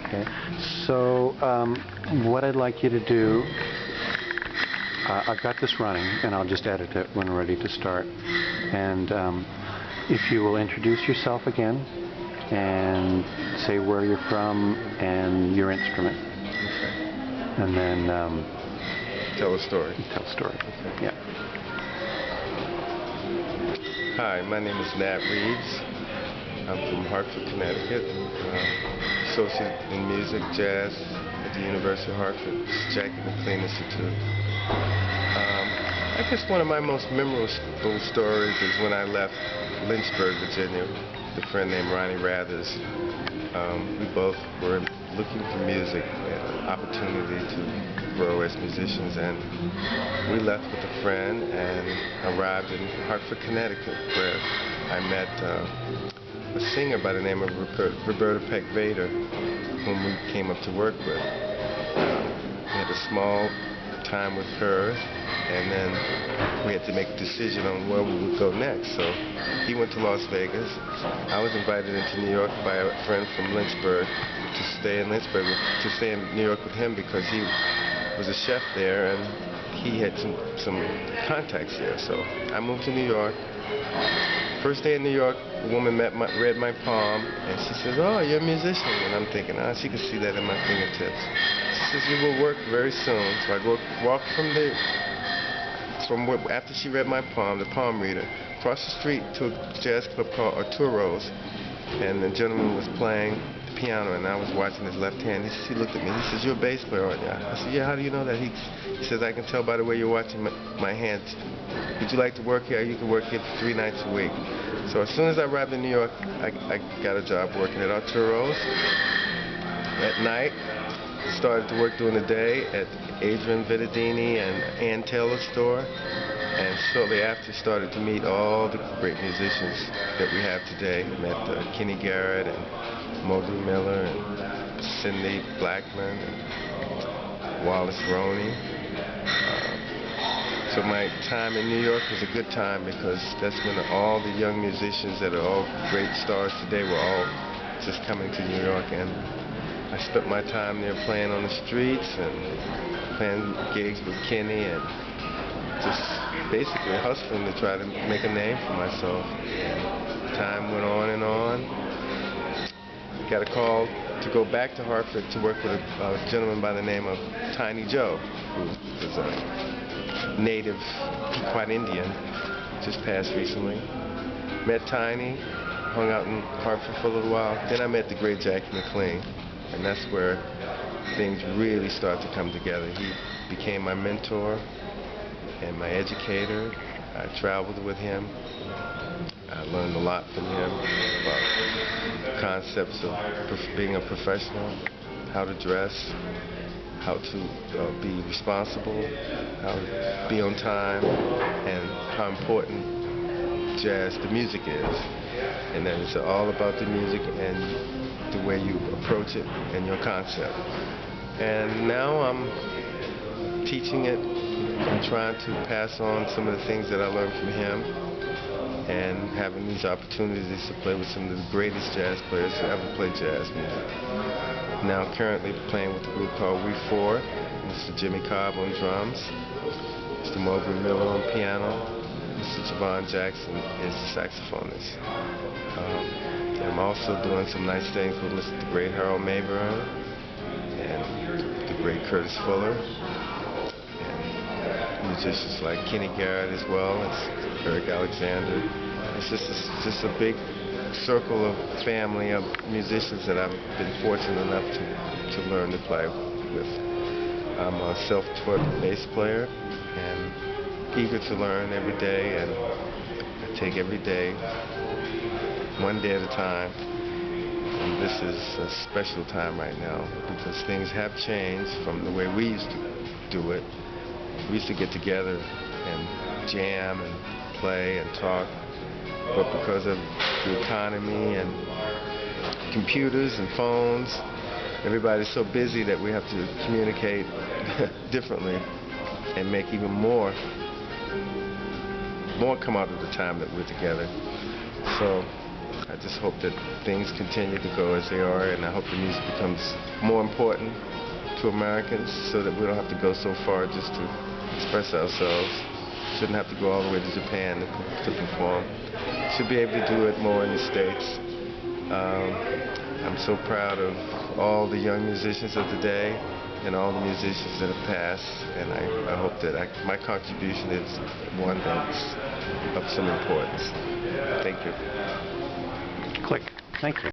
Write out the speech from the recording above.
Okay. So what I'd like you to do, I've got this running, and I'll just edit it when we're ready to start. And if you will introduce yourself again and say where you're from and your instrument. Okay. And then Tell a story. Tell a story. Okay. Yeah. Hi, my name is Nat Reeves. I'm from Hartford, Connecticut. Associate in music, jazz at the University of Hartford, Jackie McLean Institute. I guess one of my most memorable stories is when I left Lynchburg, Virginia, with a friend named Ronnie Rathers. We both were looking for music and an opportunity to grow as musicians, and we left with a friend and arrived in Hartford, Connecticut, where I met a singer by the name of Roberta Peck Vader, whom we came up to work with. We had a small time with her, and then we had to make a decision on where we would go next. So he went to Las Vegas. I was invited into New York by a friend from Lynchburg to stay in New York with him because he was a chef there and he had some contacts there. So I moved to New York. First day in New York, a woman read my palm, and she says, "Oh, you're a musician." And I'm thinking, she can see that in my fingertips. She says, "We will work very soon." So I walked after she read my palm, the palm reader, across the street to a jazz club called Arturo's, and the gentleman was playing the piano, and I was watching his left hand. He looked at me. He says, "You're a bass player, aren't you?" I said, "Yeah, how do you know that?" He says, "I can tell by the way you're watching my hands. Would you like to work here? You can work here 3 nights a week." So as soon as I arrived in New York, I got a job working at Arturo's. At night, started to work during the day at Adrian Vittadini and Ann Taylor's store. And shortly after, started to meet all the great musicians that we have today. Met Kenny Garrett and Mobley Miller and Cindy Blackman and Wallace Roney. So my time in New York was a good time because that's when all the young musicians that are all great stars today were all just coming to New York, and I spent my time there playing on the streets and playing gigs with Kenny and just basically hustling to try to make a name for myself. And time went on and on. Got a call to go back to Hartford to work with a gentleman by the name of Tiny Joe, who was a native Pequot Indian, just passed recently. Met Tiny, hung out in Hartford for a little while. Then I met the great Jackie McLean, and that's where things really started to come together. He became my mentor and my educator. I traveled with him. I learned a lot from him about concepts of being a professional, how to dress, how to be responsible, how to be on time, and how important jazz, the music is. And that it's all about the music and the way you approach it and your concept. And now I'm teaching it and trying to pass on some of the things that I learned from him, and having these opportunities to play with some of the greatest jazz players who ever played jazz music. Now currently playing with a group called We Four. Mr. Jimmy Cobb on drums, Mr. Mobley Miller on piano, Mr. Javon Jackson is the saxophonist. I'm also doing some nice things with the great Harold Mayburn and the great Curtis Fuller, and musicians like Kenny Garrett as well as Eric Alexander. It's just a big circle of family of musicians that I've been fortunate enough to learn to play with. I'm a self-taught bass player and eager to learn every day, and I take every day one day at a time. And this is a special time right now because things have changed from the way we used to do it. We used to get together and jam and play and talk, but because of the economy and computers and phones, everybody's so busy that we have to communicate differently and make even more come out of the time that we're together. So I just hope that things continue to go as they are, and I hope the music becomes more important to Americans so that we don't have to go so far just to express ourselves. Shouldn't have to go all the way to Japan to perform. Should be able to do it more in the States. I'm so proud of all the young musicians of today and all the musicians that have passed, and I hope that my contribution is one that's of some importance. Thank you. Click. Thank you.